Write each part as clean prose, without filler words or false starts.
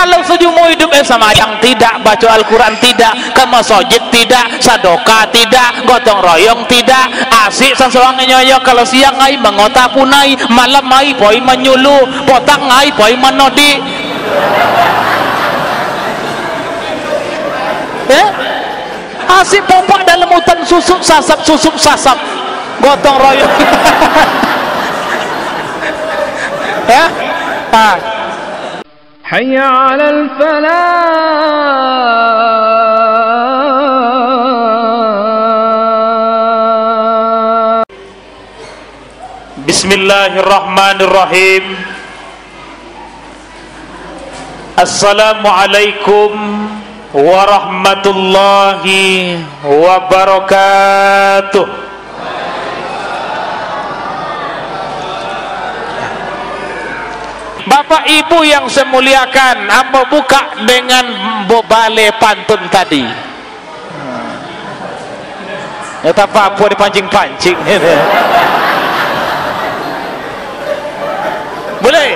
Kalau seumur hidup semayang tidak, baca Al-Quran tidak, ke masjid tidak, sadoka tidak, gotong royong tidak, asik sesuang nyoyo. Kalau siang ai mengota punai, malam ai poi menyulu, potang ai poi menodi. Asik pompa dalam hutan susuk sasap, gotong royong. Ya, hayya 'alal falah. Bismillahirrahmanirrahim. Assalamualaikum warahmatullahi wabarakatuh. Bapak Ibu yang saya muliakan, hamba buka dengan bobale pantun tadi. Ya tak apa-apa dipancing-pancing. Boleh?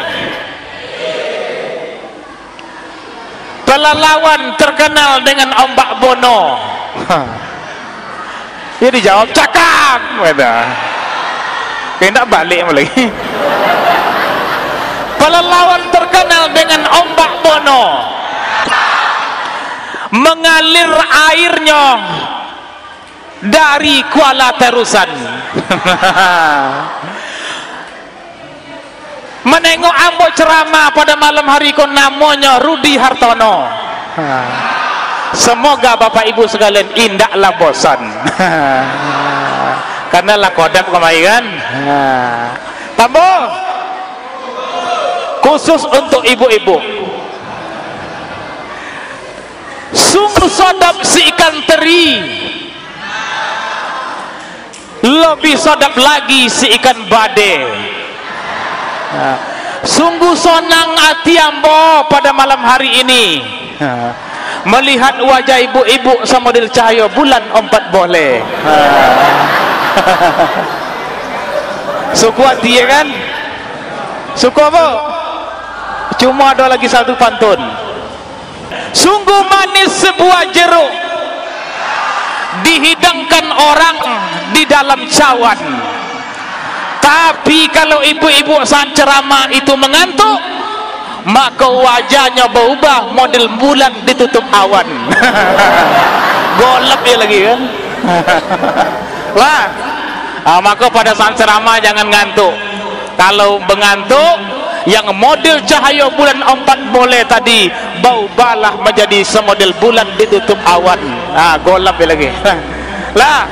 Pelalawan terkenal dengan ombak bono. Dia dijawab cakap. Kena balik lagi. Pelalawan terkenal dengan ombak bono, mengalir airnya dari Kuala Terusan. Menengok ambo ceramah pada malam hari kon namanya Rudi Hartono. Semoga Bapak Ibu sekalian indaklah bosan. Karena lah kodap kemarin. Tambo khusus untuk ibu-ibu, sungguh sedap si ikan teri, lebih sedap lagi si ikan bade. Sungguh senang hati ambo pada malam hari ini melihat wajah ibu-ibu samodel cahaya bulan 4 boleh. Suku hati ya kan? Suku apa? Cuma ada lagi satu pantun. Sungguh manis sebuah jeruk dihidangkan orang di dalam cawan, tapi kalau ibu-ibu saat ceramah itu mengantuk, maka wajahnya berubah model bulan ditutup awan. Golap ya lagi kan. Lah, maka pada saat ceramah jangan ngantuk. Kalau mengantuk, yang model cahaya bulan 4 boleh tadi berubahlah menjadi semodel bulan ditutup awan. Golap ya lagi. Lah,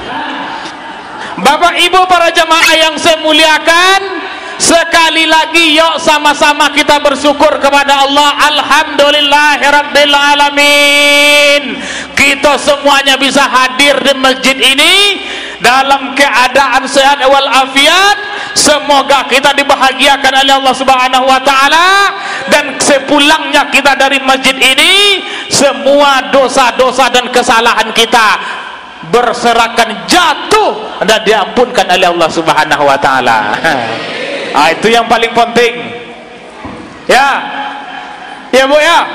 Bapak Ibu para jemaah yang saya muliakan, sekali lagi yuk sama-sama kita bersyukur kepada Allah. Alhamdulillahirabbil alamin. Kita semuanya bisa hadir di masjid ini dalam keadaan sehat walafiat. Semoga kita dibahagiakan oleh Allah Subhanahu wa taala, dan sepulangnya kita dari masjid ini semua dosa-dosa dan kesalahan kita berserakan jatuh dan diampunkan oleh Allah Subhanahu wa taala. Itu yang paling penting. Ya. Ya Bu ya.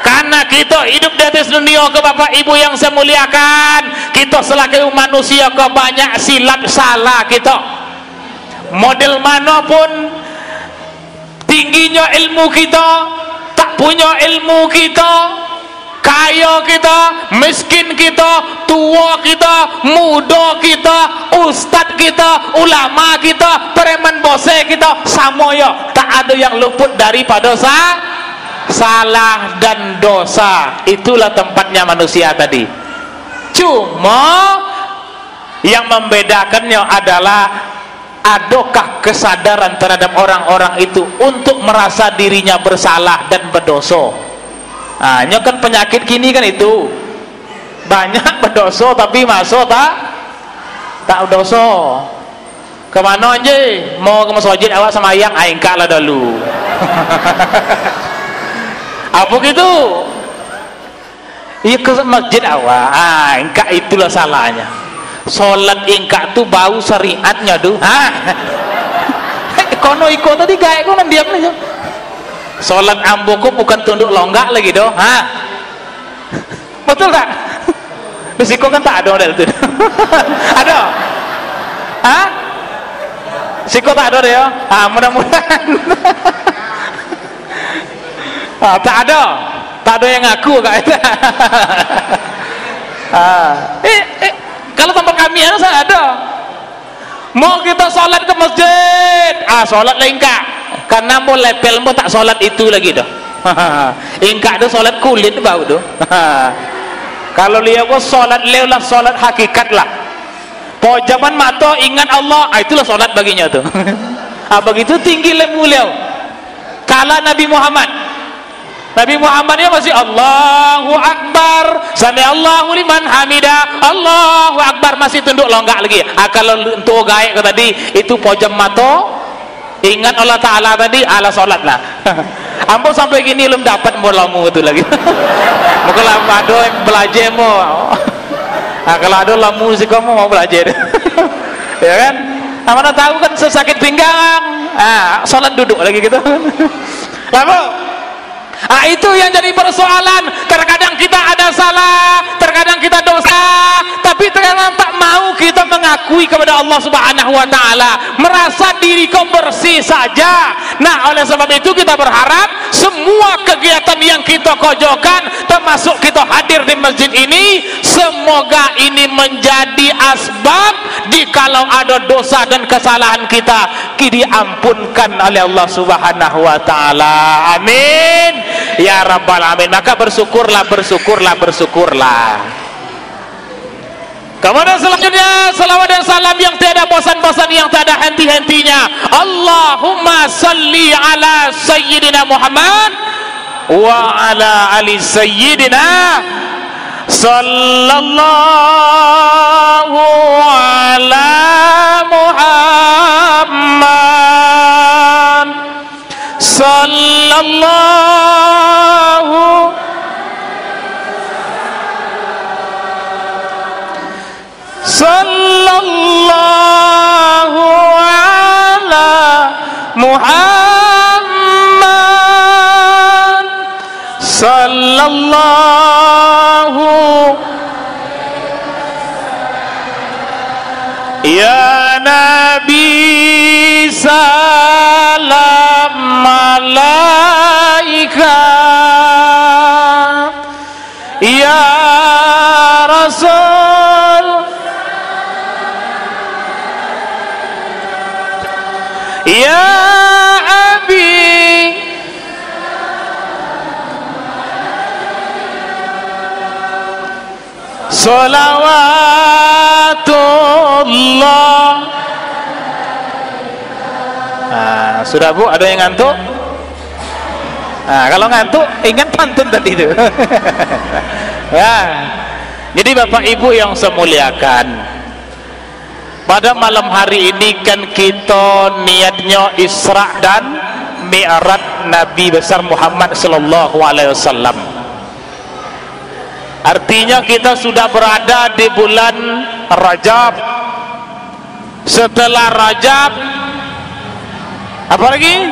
Karena kita hidup di atas dunia ke Bapak Ibu yang saya muliakan, kita selaku manusia ke banyak silap salah kita. Model manapun tingginya ilmu kita, tak punya ilmu kita, kaya kita, miskin kita, tua kita, muda kita, ustadz kita, ulama kita, preman bose kita, samoyo, tak ada yang luput daripada salah dan dosa. Itulah tempatnya manusia tadi. Cuma yang membedakannya adalah adakah kesadaran terhadap orang-orang itu untuk merasa dirinya bersalah dan berdosa. Ini kan penyakit kini kan itu banyak berdosa tapi masuk tak berdosa. Kemana aja mau ke masjid awak semayang aingka lah dulu. Apa gitu? Iya ke masjid awak aingka itulah salahnya. Sholat ingkak tuh bau syariatnya tuh. Kono iko tadi kayak kono diam aja. Sholat amboku bukan tunduk longgak lagi doh, betul tak? Risiko kan tak ada itu. Ada? Risiko tak ada ya? Mudah-mudahan. Tak ada yang ngaku kak. Kalau tempat kami ada. Mau kita sholat ke masjid, sholat lah ingkak, karena mau lepel mau tak sholat itu lagi dah. Ingkak tu sholat kulit bau tu. Kalau lihat kau sholat lewlah sholat hakikat lah. Pojaman mata ingat Allah, itulah sholat baginya tu. Begitu tinggi mulia. Kala Nabi Muhammad dia masih Allahu Akbar, sami Allahu liman hamidah, Allahu Akbar, masih tunduk longgak lagi. Kalau untuk gaek tadi itu pojam mata ingat Allah Ta'ala tadi, ala sholat lah. Ambo sampai gini belum dapat mulamu itu lagi. Mungkin ada yang belajar mau. Kalau ada lamu sih kamu mau belajar. Ya kan? Mana tahu kan sesakit pinggang. Sholat duduk lagi gitu. Lalu itu yang jadi persoalan. Terkadang kita ada salah, terkadang kita dosa, tapi terkadang tak mau kita mengakui kepada Allah Subhanahu wa Ta'ala, merasa diri kau bersih saja. Nah, oleh sebab itu kita berharap semua kegiatan yang kita kojokan, termasuk kita hadir di masjid ini, semoga ini menjadi asbab jikalau ada dosa dan kesalahan kita diampunkan oleh Allah Subhanahu wa Ta'ala. Amin ya rabbal alamin. Maka bersyukurlah. Kemudian selanjutnya salawat dan salam yang tiada bosan-bosan, yang tiada henti-hentinya. Allahumma salli ala sayyidina Muhammad wa ala ali sayyidina sallallahu ala Muhammad sallallahu ala Muhammad sallallahu ya Nabi salam malaikat ya Rasul ya Abi salawatullah. Sudah Bu, ada yang ngantuk? Kalau ngantuk ingat pantun tadi itu. Ya. Jadi Bapak Ibu yang saya muliakan, pada malam hari ini kan kita niatnya Isra dan Mi'raj Nabi besar Muhammad sallallahu alaihi wasallam. Artinya kita sudah berada di bulan Rajab. Setelah Rajab apa lagi?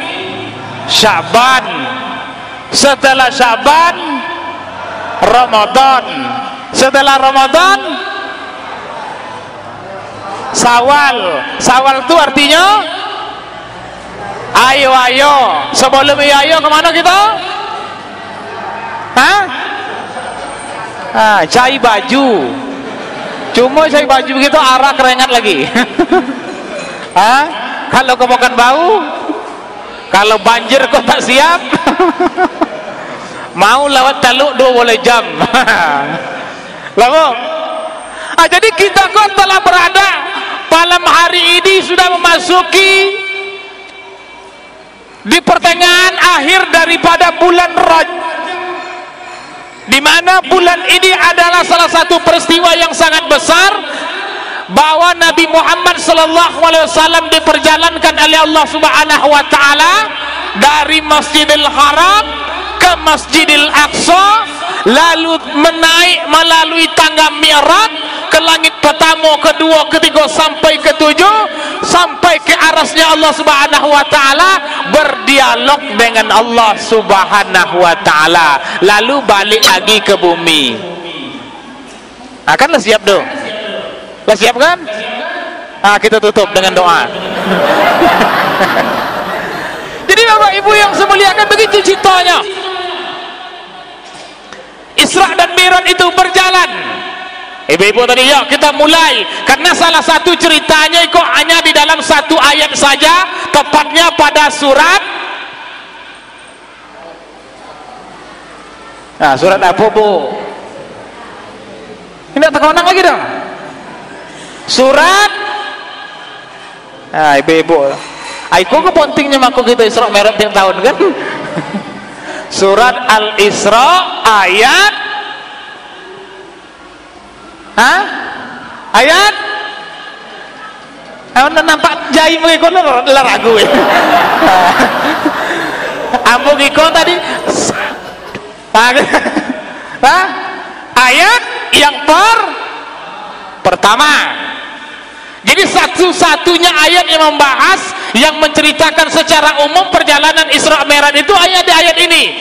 Sya'ban. Setelah Sya'ban Ramadan. Setelah Ramadan Sawal. Sawal itu artinya ayo. Sebelum ayo kemana kita? Cari baju. Cuma cari baju begitu arah keringat lagi. Kalau kau makan bau, kalau banjir kau tak siap. Mau lewat Taluk 2 boleh jam. Lalu jadi kita kok telah berada malam hari ini sudah memasuki di pertengahan akhir daripada bulan Rajab, di mana bulan ini adalah salah satu peristiwa yang sangat besar, bahwa Nabi Muhammad sallallahu alaihi wasallam diperjalankan oleh Allah Subhanahu wa taala dari Masjidil Haram ke Masjidil Aqsa, lalu menaik melalui tangga Mi'raj ke langit pertama, kedua, ketiga sampai ketujuh, sampai ke arasnya Allah Subhanahu wa taala, berdialog dengan Allah Subhanahu wa taala, lalu balik lagi ke bumi. Akan lah siap dong. Lah siap kan? Kita tutup dengan doa. Jadi Bapak Ibu yang saya muliakan, begitu ceritanya. Isra dan Mi'raj itu berjalan. Ibu-ibu tadi, yuk kita mulai. Karena salah satu ceritanya itu hanya di dalam satu ayat saja, tepatnya pada surat. Surat apa bu? Ini tak konang lagi dong. Surat. Ibu-ibu. Aku kepentingnya maku kita Isra Mi'raj tiap tahun kan? Surat Al-Isra ayat ayat nampak jai mengikut ragu ya. Ambo ngikut tadi ayat yang pertama. Jadi satu-satunya ayat yang membahas, yang menceritakan secara umum perjalanan Isra Mi'raj itu ayat di ayat ini.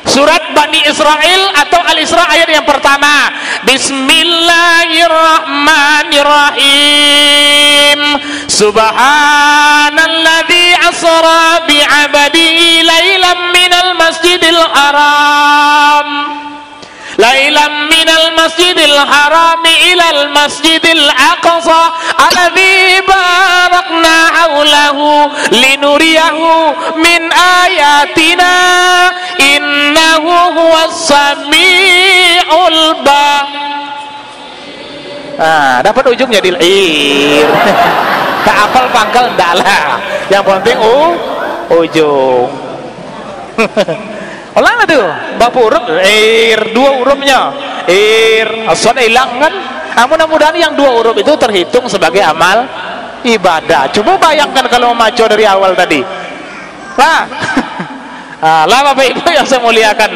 Surat Bani Israel atau Al-Isra ayat yang pertama. Bismillahirrahmanirrahim. Subhanalladzi asra bi'abadihi lailan minal masjidil haram. Lailan minal masjidil harami ilal masjidil aqsa alladzi barakna haulahu linuriyahu min ayatina innahu huwas samiul dapat ujungnya di ir. Tak hafal pangkal ndak lah. Yang penting ujung. Ulang tuh, bapak huruf, dua hurufnya, asal hilang kan? Mudah-mudahan yang dua huruf itu terhitung sebagai amal ibadah. Coba bayangkan kalau maco dari awal tadi, lah bapak ibu yang saya muliakan.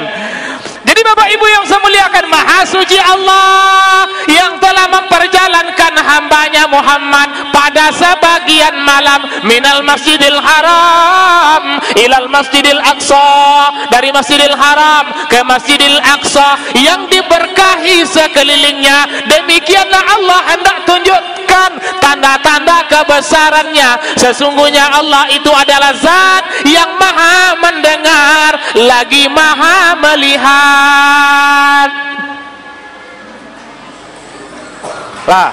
Jadi bapak ibu yang saya muliakan, maha suci Allah yang telah memperjalankan hambanya Muhammad pada sebagian malam minal masjidil haram ilal masjidil aqsa, dari masjidil haram ke masjidil aqsa yang diberkahi sekelilingnya. Demikianlah Allah hendak tunjukkan tanda-tanda kebesarannya. Sesungguhnya Allah itu adalah zat yang maha mendengar lagi maha melihat. Lah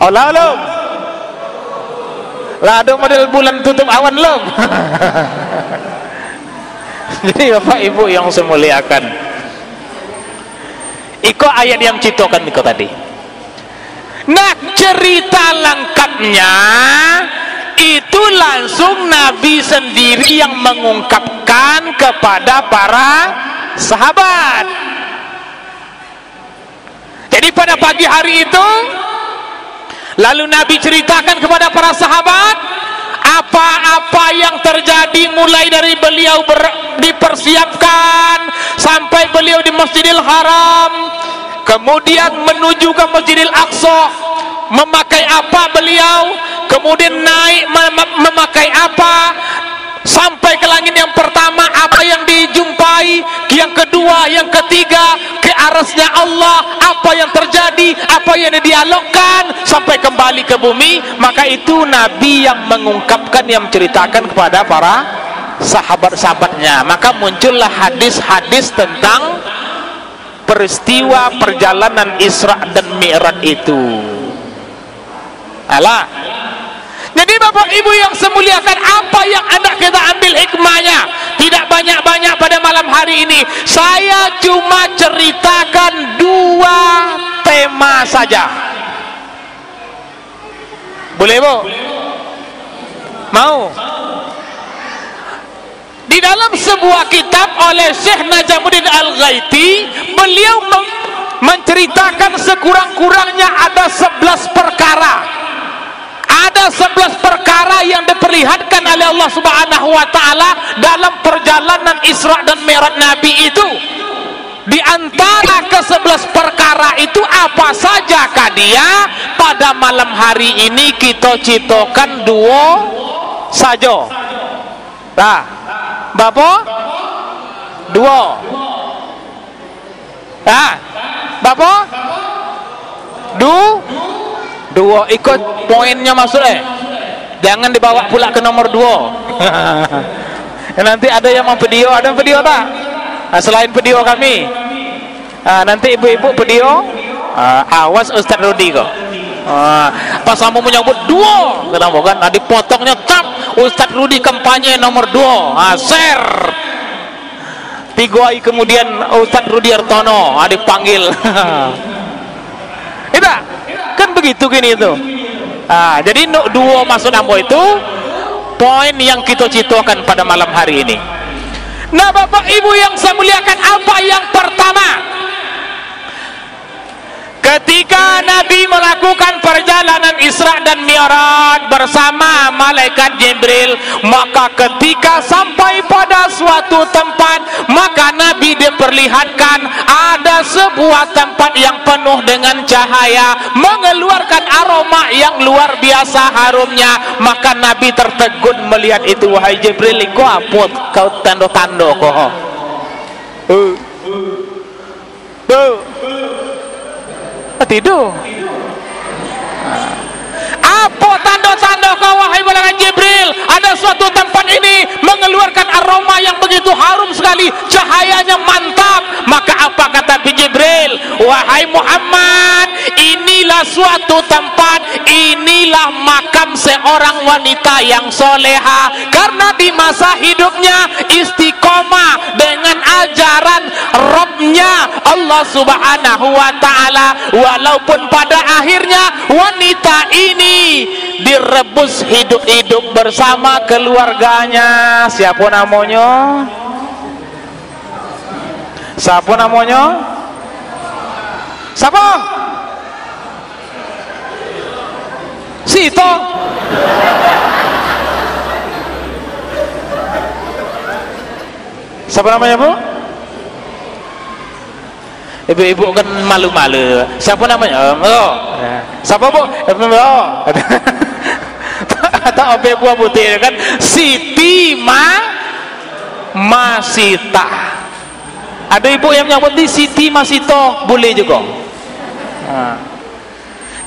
belum lah, ada model bulan tutup awan belum. Jadi bapak ibu yang saya muliakan, iko ayat yang citokan iko tadi. Nah cerita lengkapnya itu langsung Nabi sendiri yang mengungkapkan kepada para sahabat. Jadi pada pagi hari itu lalu Nabi ceritakan kepada para sahabat apa-apa yang terjadi, mulai dari beliau dipersiapkan sampai beliau di Masjidil Haram, kemudian menuju ke Masjidil Aqsa, memakai apa beliau, kemudian naik memakai apa, sampai ke langit yang pertama apa yang dijumpai, yang kedua, yang ketiga ke arasnya Allah, apa yang terjadi, apa yang didialogkan, sampai kembali ke bumi. Maka itu Nabi yang mengungkapkan, yang menceritakan kepada para sahabat-sahabatnya. Maka muncullah hadis-hadis tentang peristiwa perjalanan Isra dan Mi'raj itu. Alah, jadi bapak ibu yang saya muliakan, apa yang hendak kita ambil hikmahnya? Tidak banyak-banyak pada malam hari ini. Saya cuma ceritakan dua tema saja. Boleh bu? Mau? Di dalam sebuah kitab oleh Syekh Najamuddin Al-Ghaiti, beliau menceritakan sekurang-kurangnya ada 11 perkara. Ada 11 perkara yang diperlihatkan oleh Allah Subhanahu wa taala dalam perjalanan Isra dan Mi'raj Nabi itu. Di antara ke-11 perkara perkara itu apa sajakah dia? Pada malam hari ini kita citokan duo saja. Nah, Bapak duo. Nah, Bapak duo ikut poinnya masuk jangan dibawa pula ke nomor 2. Nanti ada yang mau video, ada video tak? Nah, selain video kami, nanti ibu-ibu video, awas Ustaz Rudi kok. Pas kamu menyebut duo, kenapa kan? Nah, dipotongnya tap, Ustaz Rudi kampanye nomor 2, share. 3 hari kemudian Ustaz Rudi Artono dipanggil. Tidak, kan begitu gini itu. Jadi duo maksud ambo itu poin yang kita citokan pada malam hari ini. Nah, Bapak Ibu yang saya muliakan, apa yang pertama? Ketika Nabi melakukan perjalanan Isra dan Mi'raj bersama malaikat Jibril, maka ketika sampai pada suatu tempat, maka Nabi diperlihatkan ada sebuah tempat yang penuh dengan cahaya, mengeluarkan aroma yang luar biasa harumnya. Maka Nabi tertegun melihat itu. Wahai Jibril, kau apa kau tanda-tanda kau? Tidur. Apa tanda-tanda kau wahai malaikat Jibril? Ada suatu tempat ini mengeluarkan aroma yang begitu harum sekali, cahayanya mantap. Maka apa kata Jibril? Wahai Muhammad, inilah suatu tempat, inilah makam seorang wanita yang soleha, karena di masa hidupnya istiqomah dengan ajaran Rabbnya Allah Subhanahu wa Ta'ala, walaupun pada akhirnya wanita ini direbus hidup-hidup bersama keluarganya. Siapa namanya? Siapa namanya? Siapa? Sito. Siapa namanya, Bu? Ibu-ibu kan malu-malu. Siapa namanya? Siapa, Bu? Atau obe buah putih kan? Siti Masita. Ada ibu yang menyebut di Siti Masito, boleh juga.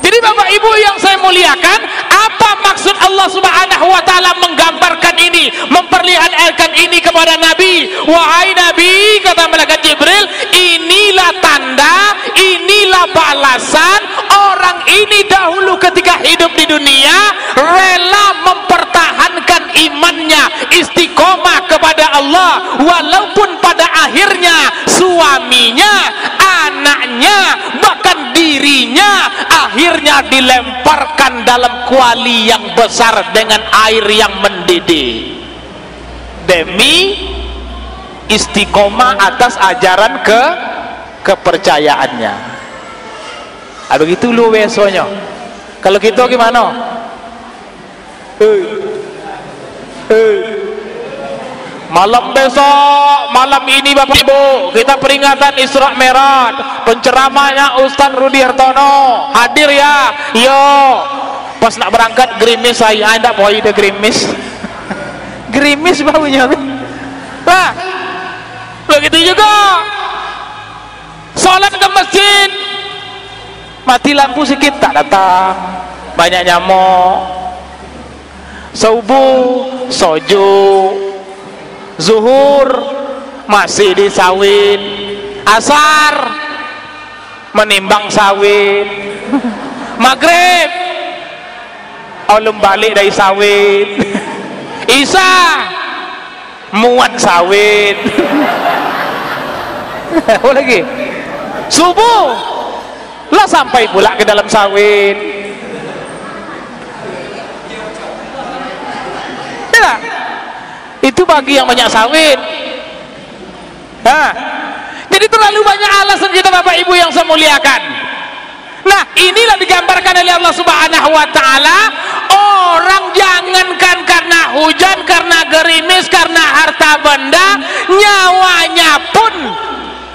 Jadi Bapak Ibu yang saya muliakan, apa maksud Allah Subhanahu wa Ta'ala menggambarkan ini, memperlihatkan ini kepada Nabi? Wahai Nabi, kata malaikat Jibril, inilah tanda, inilah balasan orang ini dahulu ketika hidup di dunia rela mempertahankan imannya, istiqomah kepada Allah, walaupun pada akhirnya suaminya, anaknya, bahkan dirinya akhirnya dilemparkan dalam kuali yang besar dengan air yang mendidih demi istiqomah atas ajaran kepercayaannya. Begitu lu besonya. Kalau kita gimana? Malam besok, malam ini Bapak Ibu, kita peringatan Isra Mi'raj, penceramahnya Ustaz Rudi Hartono, hadir ya. Yo, pas nak berangkat gerimis saya, tidak boleh ada gerimis. Gerimis baunya. Nah, begitu juga. Sholat ke masjid, mati lampu sedikit tak datang, banyak nyamuk. Subuh, soju. Zuhur masih di sawit, asar menimbang sawit, maghrib ulum balik dari sawit, isya muat sawit. Apa lagi? Subuh lah sampai pula ke dalam sawit. Tidak, itu bagi yang banyak sawit. Nah, jadi terlalu banyak alasan kita Bapak Ibu yang saya muliakan. Nah, inilah digambarkan oleh Allah Subhanahu wa Ta'ala. Orang jangankan karena hujan, karena gerimis, karena harta benda, nyawanya pun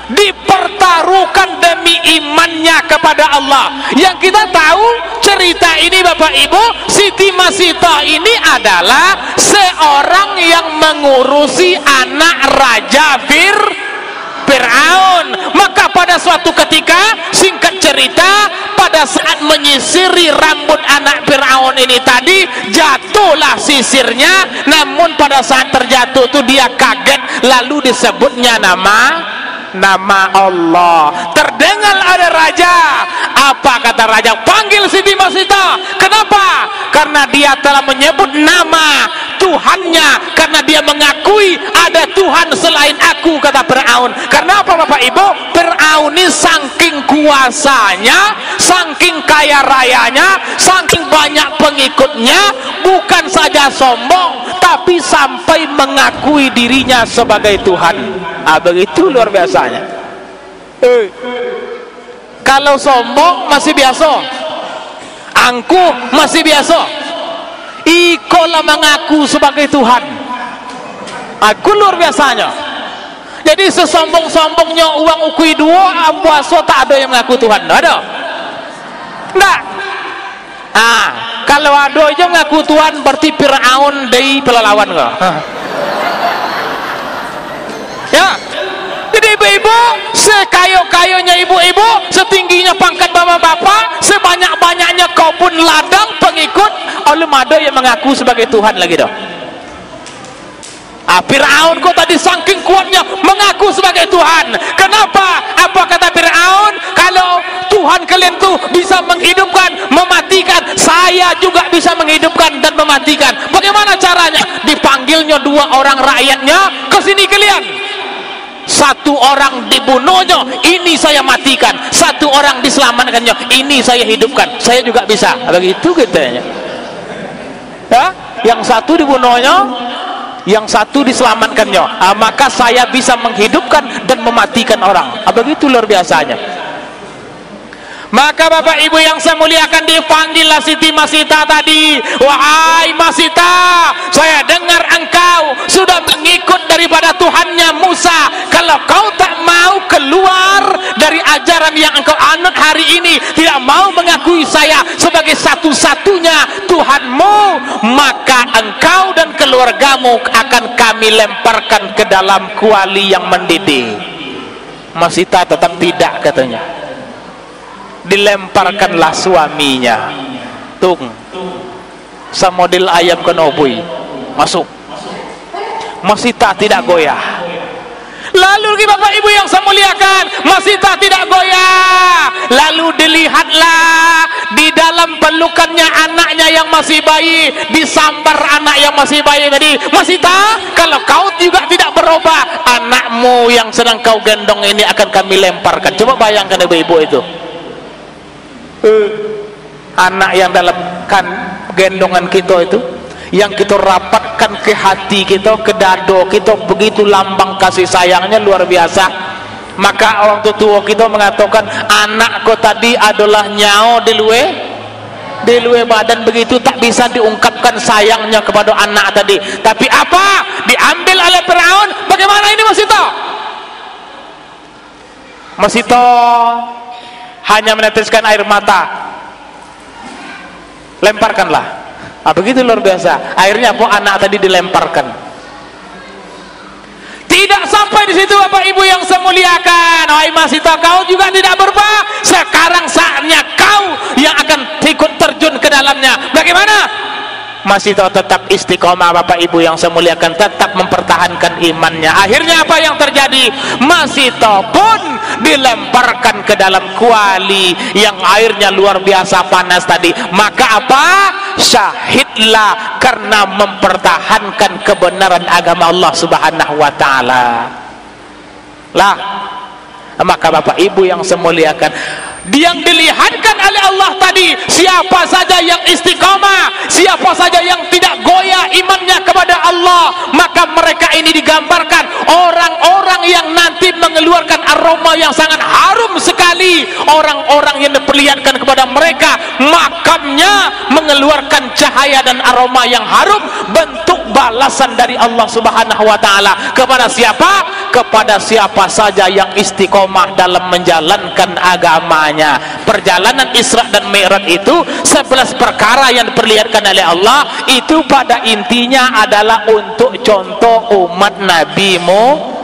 dipertaruhkan demi imannya kepada Allah. Yang kita tahu cerita ini Bapak Ibu, Siti Masita ini adalah seorang yang mengurusi anak Raja Fir'aun. Maka pada suatu ketika, singkat cerita, pada saat menyisiri rambut anak Fir'aun ini tadi, jatuhlah sisirnya. Namun pada saat terjatuh itu dia kaget, lalu disebutnya nama Allah. Terdengar ada raja. Apa kata raja? Panggil Siti Masita. Kenapa? Karena dia telah menyebut nama Tuhannya, karena dia mengakui ada Tuhan selain aku, kata Fir'aun. Karena apa Bapak Ibu? Fir'aun ini saking kuasanya, saking kaya rayanya, saking banyak pengikutnya, bukan saja sombong, tapi sampai mengakui dirinya sebagai Tuhan. Begitu luar biasanya. Kalau sombong masih biasa, angkuh masih biasa, ikolah mengaku sebagai Tuhan. Aku luar biasanya. Jadi sesombong-sombongnya uang ukui dua puasa tak ada yang mengaku Tuhan. Ada? Enggak. Kalau ada aja mengaku Tuhan berarti Fir'aun dari pelalawan kok. Ya. Jadi ibu-ibu, sekayo-kayonya ibu-ibu, setingginya pangkat bapak-bapak, sebanyak-banyaknya kebun ladang pengikut, belum ada yang mengaku sebagai Tuhan lagi dong. Fir'aun kok tadi saking kuatnya mengaku sebagai Tuhan. Kenapa? Apa kata Fir'aun? Kalau Tuhan kalian tuh bisa menghidupkan, mematikan, saya juga bisa menghidupkan dan mematikan. Bagaimana caranya? Dipanggilnya dua orang rakyatnya, ke sini kalian. Satu orang dibunuhnya, ini saya matikan. Satu orang diselamatkannya, ini saya hidupkan. Saya juga bisa. Begitu katanya. Ya? Yang satu dibunuhnya, yang satu diselamatkannya. Maka saya bisa menghidupkan dan mematikan orang. Begitu luar biasanya. Maka Bapak Ibu yang saya muliakan, dipanggillah Siti Masita tadi. Wahai Masita, saya dengar engkau sudah mengikut daripada Tuhannya Musa. Kalau kau tak mau keluar dari ajaran yang engkau anut hari ini, tidak mau mengakui saya sebagai satu-satunya Tuhanmu, maka engkau dan keluargamu akan kami lemparkan ke dalam kuali yang mendidih. Masita tetap tidak, katanya. Dilemparkanlah suaminya. Tung samodil ayam kenobui masuk. Masita tidak goyah. Lalu Bapak Ibu yang saya muliakan, Masita tidak goyah. Lalu dilihatlah di dalam pelukannya anaknya yang masih bayi, disambar anak yang masih bayi tadi. Masita, kalau kau juga tidak berubah, anakmu yang sedang kau gendong ini akan kami lemparkan. Coba bayangkan ibu-ibu itu. Anak yang dalam gendongan kita itu, yang kita rapatkan ke hati kita, ke dado kita, begitu lambang kasih sayangnya luar biasa. Maka orang tua kita mengatakan, anakku tadi adalah nyao di luwe badan, begitu tak bisa diungkapkan sayangnya kepada anak tadi. Tapi apa? Diambil oleh Fir'aun. Bagaimana ini Masita? Masita hanya meneteskan air mata. Lemparkanlah. Begitu luar biasa. Akhirnya apa? Anak tadi dilemparkan. Tidak sampai di situ Bapak Ibu yang saya muliakan. Wahai Masita, kau juga tidak berubah. Sekarang saatnya kau yang akan ikut terjun ke dalamnya. Bagaimana? Masita tetap istiqomah Bapak Ibu yang saya muliakan, tetap mempertahankan imannya. Akhirnya apa yang terjadi? Masita pun dilemparkan ke dalam kuali yang airnya luar biasa panas tadi. Maka apa? Syahidlah karena mempertahankan kebenaran agama Allah Subhanahu wa taala. Lah, maka Bapak Ibu yang saya muliakan, yang dilihatkan oleh Allah tadi, siapa saja yang istiqamah, siapa saja yang tidak goyah imannya kepada Allah, maka mereka ini digambarkan orang-orang yang nanti mengeluarkan aroma yang sangat harum sekali. Orang-orang yang diperlihatkan kepada mereka makamnya mengeluarkan cahaya dan aroma yang harum, bentuk balasan dari Allah Subhanahu wa taala kepada siapa? Kepada siapa saja yang istiqomah dalam menjalankan agamanya. Perjalanan Isra dan Mi'raj itu 11 perkara yang diperlihatkan oleh Allah, itu pada intinya adalah untuk contoh umat nabimu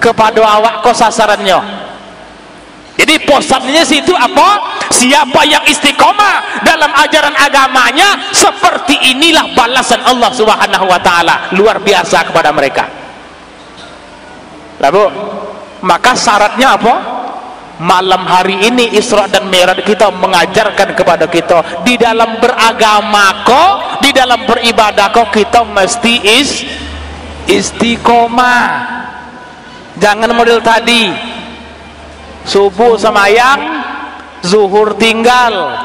kepada awak ko sasarannya. Jadi posannya situ apa? Siapa yang istiqomah dalam ajaran agamanya, seperti inilah balasan Allah Subhanahu wa taala, luar biasa kepada mereka. Lalu maka syaratnya apa? Malam hari ini Isra dan Mi'raj kita mengajarkan kepada kita, di dalam beragama kok, di dalam beribadah kok, kita mesti istiqomah. Jangan model tadi, subuh semayang, zuhur tinggal,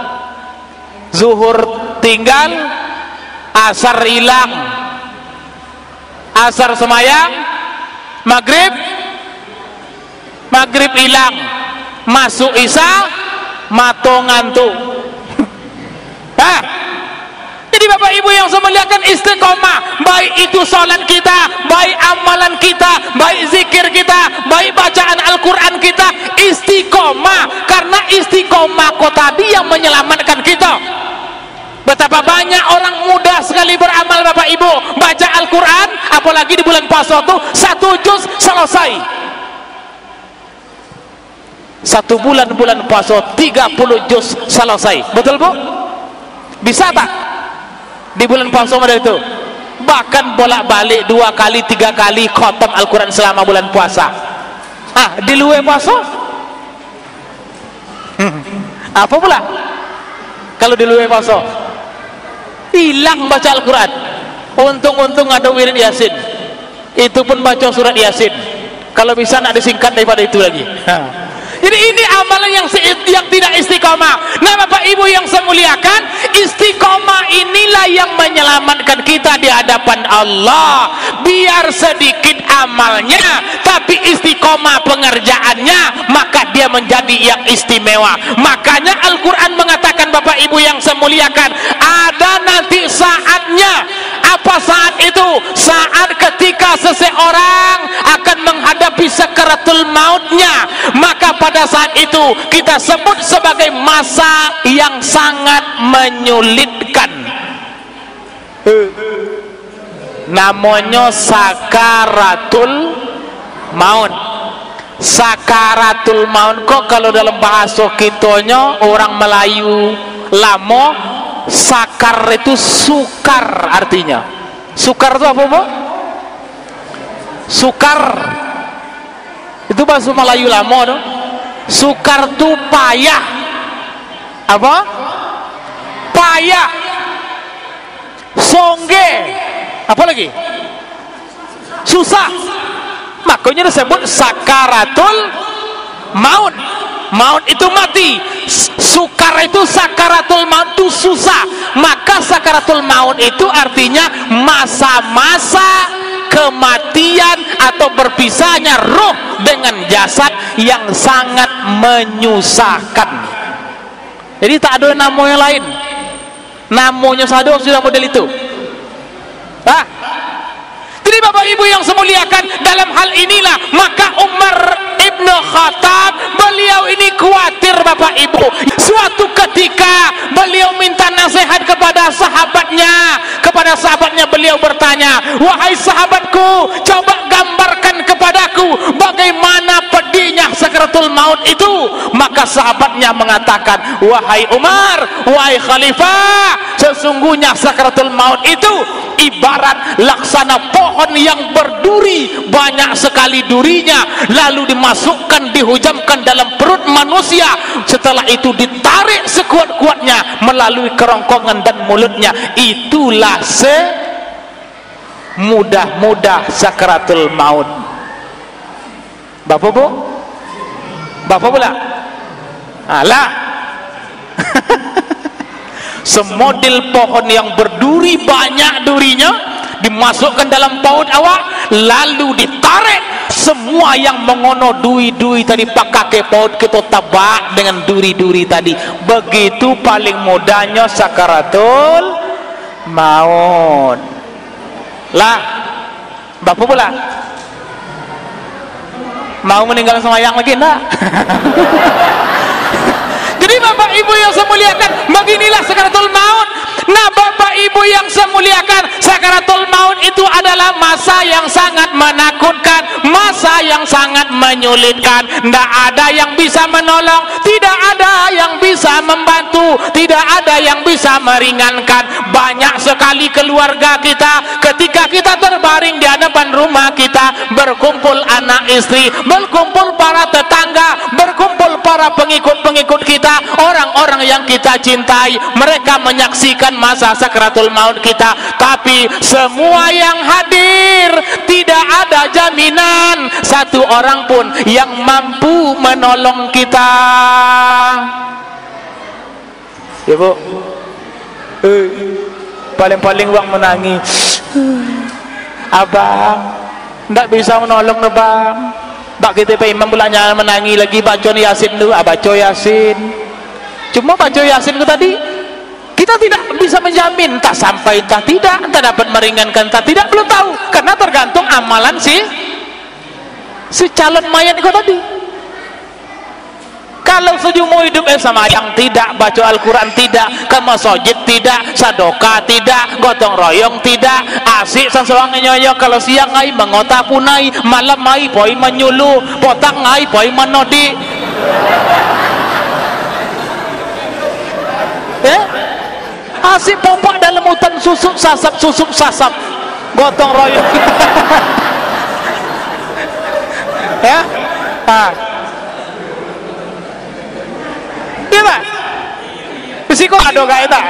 asar hilang, asar semayang, maghrib hilang, masuk isya mato ngantuk. Jadi Bapak Ibu yang saya muliakan, istiqomah, baik itu salat kita, baik amalan kita, baik zikir kita, baik bacaan Al-Quran kita, istiqomah. Karena istiqomah kok tadi yang menyelamatkan kita. Betapa banyak orang mudah sekali beramal Bapak Ibu, baca Al-Quran, apalagi di bulan puasa itu 1 juz selesai. 1 bulan puasa 30 juz selesai. Betul Bu? Bisa tak? Di bulan puasa ada itu. Bahkan bolak-balik 2 kali 3 kali khatam Al-Quran selama bulan puasa. Di luar puasa? Apa pula? Kalau di luar puasa hilang baca Al-Quran. Untung ada wirid Yasin. Itu pun baca surat Yasin. Kalau bisa nak disingkat daripada itu lagi. Jadi ini amalan yang tidak istiqomah. Nah Bapak Ibu yang saya muliakan, istiqomah inilah yang menyelamatkan kita di hadapan Allah. Biar sedikit amalnya, tapi istiqomah pengerjaannya, maka dia menjadi yang istimewa. Makanya Al-Quran mengatakan Bapak Ibu yang saya muliakan, ada nanti saatnya. Apa saat itu? Saat ketika seseorang akan menghadapi sakaratul mautnya, maka pada saat itu kita sebut sebagai masa yang sangat menyulitkan. Namanya sakaratul maut. Sakaratul maut kok kalau dalam bahasa kitanya orang Melayu lama, sakar itu sukar artinya. Sukar itu apa Bu? Sukar itu bahasa Melayu lama tuh. Sukar itu payah. Apa? Payah. Songge. Apa lagi? Susah. Makanya disebut sakaratul maut. Maut itu mati. Sukar itu sakaratul maut itu susah. Maka sakaratul maut itu artinya masa-masa kematian atau berpisahnya roh dengan jasad yang sangat menyusahkan. Jadi tak ada namanya lain. Namanya saja sudah model itu. Jadi Bapak Ibu yang semuliakan, dalam hal inilah maka Umar Ibn Khattab, beliau ini khawatir Bapak Ibu. Suatu ketika beliau minta nasihat kepada sahabatnya, beliau bertanya, wahai sahabatku, coba gambarkan kepadaku bagaimana pedihnya sakaratul maut itu. Maka sahabatnya mengatakan, wahai Umar, wahai Khalifah, sesungguhnya sakaratul maut itu ibarat laksana pohon yang berduri, banyak sekali durinya, lalu dimasukkan, dihujamkan dalam perut manusia, setelah itu ditarik sekuat-kuatnya melalui kerongkongan dan mulutnya. Itulah semudah-mudah sakaratul maut. Bapak Bu? Bapak pula? Alah. Semodel pohon yang berduri, banyak durinya, dimasukkan dalam paut awak, lalu ditarik, semua yang mengono duri-duri tadi pakai paut kita tabak dengan duri-duri tadi. Begitu paling mudahnya sakaratul maut. Lah, bapak pula mau meninggal sembahyang lagi enggak? Jadi bapak ibu yang saya muliakan, beginilah sakaratul maut. Nah bapak ibu yang saya muliakan, sakaratul maut itu adalah masa yang sangat menakutkan, masa yang sangat menyulitkan. Tidak ada yang bisa menolong, tidak ada yang bisa membantu, tidak ada yang bisa meringankan. Banyak sekali keluarga kita, ketika kita terbaring di hadapan rumah kita, berkumpul anak istri, berkumpul para tetangga, berkumpul para pengikut-pengikut kita, orang-orang yang kita cintai, mereka menyaksikan masa sakaratul maut kita. Tapi semua yang hadir, tidak ada jaminan satu orang pun yang mampu menolong kita. Ya bu, paling-paling uang menangis. Abang tidak bisa menolong nih bang. Bak kita imam bulannya menangi lagi baca Yasin dulu, baca Yasin. Cuma baca Yasin itu tadi kita tidak bisa menjamin tak sampai tak tidak, tak dapat meringankan tak tidak, belum tahu, karena tergantung amalan si calon mayat itu tadi. Kalau sejumlah hidup sama yang tidak, baca Al-Quran tidak, ke masjid tidak, sadoka tidak, gotong royong tidak, asik sesuang nyoyo. Kalau siang ai mengota punai, malam ai poi menyulu, potang ai poi menodi. Asik pompa dalam hutan susuk sasap, gotong royong. Ya, iya pak, bisiko ado gak itu?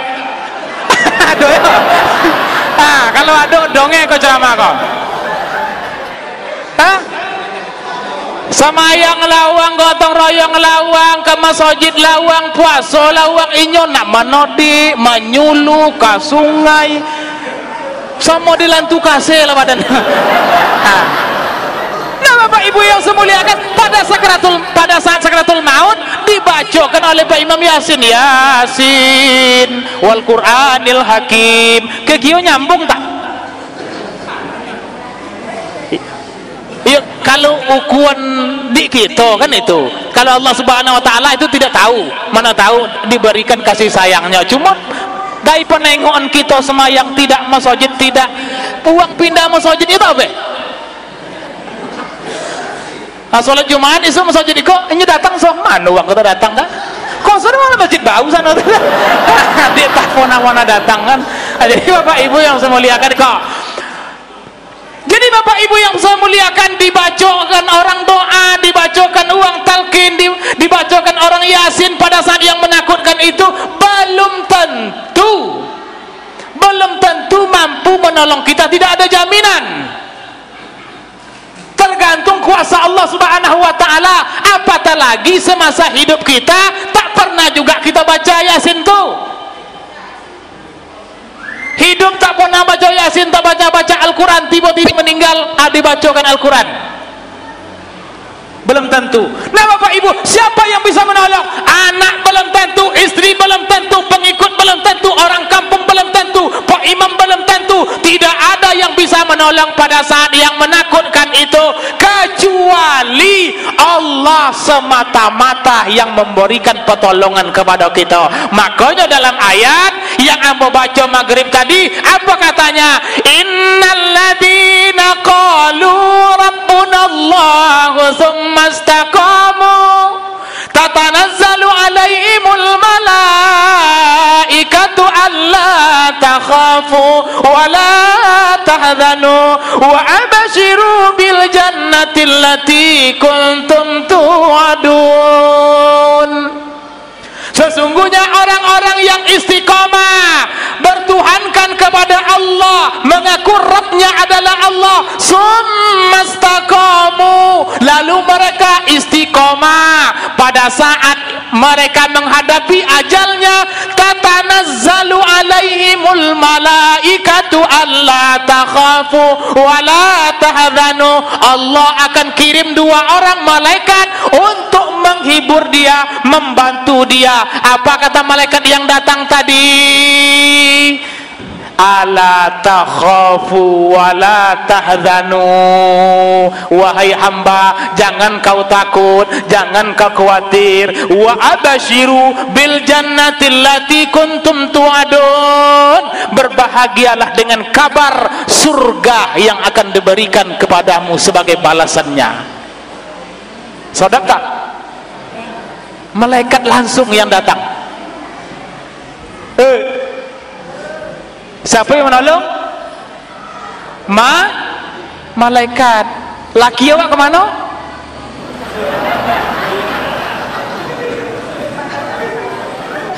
Ado ya. Kalau ado dongeng kau ceramah kau. Semayang lawang, gotong royong lawang, ke masjid lawang, puasa lawang, inyo nak menodi, menyulu ke sungai, sama dilantu kasih lah badan. Nah bapak ibu yang semuliakan, pada saat sakaratul maut dibacakan oleh Pak Imam Yasin, wal Qur'anil Hakim. Kekio nyambung tak? Kalau ukuran di kita kan itu, kalau Allah Subhanahu Wa Taala itu tidak tahu, mana tahu diberikan kasih sayangnya. Cuma dari penengokan kita semayang tidak, masjid tidak, uang pindah masjid itu apa? Sholat Jumat itu masjid kok ini datang sok mana uang kita datang kan? Kok sana mana masjid bau sana? Dia tak mana datang kan? Jadi bapak ibu yang saya muliakan kok. Jadi bapak ibu yang saya muliakan, dibacakan orang doa, dibacakan uang talqin, dibacakan orang Yasin pada saat yang menakutkan itu, belum tentu mampu menolong kita, tidak ada jaminan. Tergantung kuasa Allah Subhanahu Wa Taala. Apatah lagi semasa hidup kita tak pernah juga kita baca Yasin tuh. Hidup tak pernah baca Yasin, tak baca Al-Quran, tiba-tiba meninggal dibacakan Al-Quran, belum tentu. Nah bapak ibu, siapa yang bisa menolong? Anak belum tentu, istri belum tentu, pengikut belum tentu, orang kampung belum tentu, Pak Imam belum tentu. Tidak ada yang bisa menolong pada saat yang menakutkan itu, kecuali Allah semata-mata yang memberikan pertolongan kepada kita. Makanya dalam ayat yang Amba baca maghrib tadi, apa katanya? Innalladzina qalu rabbuna Allahu tsumma istaqamu tatanazzalu alaihimul malaikatu alla takhafu wa la tahzanu wa abshiru bil jannati allati kuntum tu'adun. Sesungguhnya orang-orang yang istiqamah, bertuhankan kepada Allah, mengaku Rabbnya adalah Allah, summastaqamu, lalu mereka istiqamah pada saat mereka menghadapi ajalnya, tatanazzalu alaihimul malaikatu alla takhafu wa la tahzanu. Allah akan kirim 2 orang malaikat untuk menghibur dia, membantu dia. Apa kata malaikat yang datang tadi? ala takhafu wa la tahzanu, wahai hamba jangan kau takut, jangan kau khawatir, wa abashiru bil jannatil lati kuntum tu'adun, berbahagialah dengan kabar surga yang akan diberikan kepadamu sebagai balasannya. Sedekah, malaikat langsung yang datang. Siapa yang menolong? Malaikat. Laki awak kemana?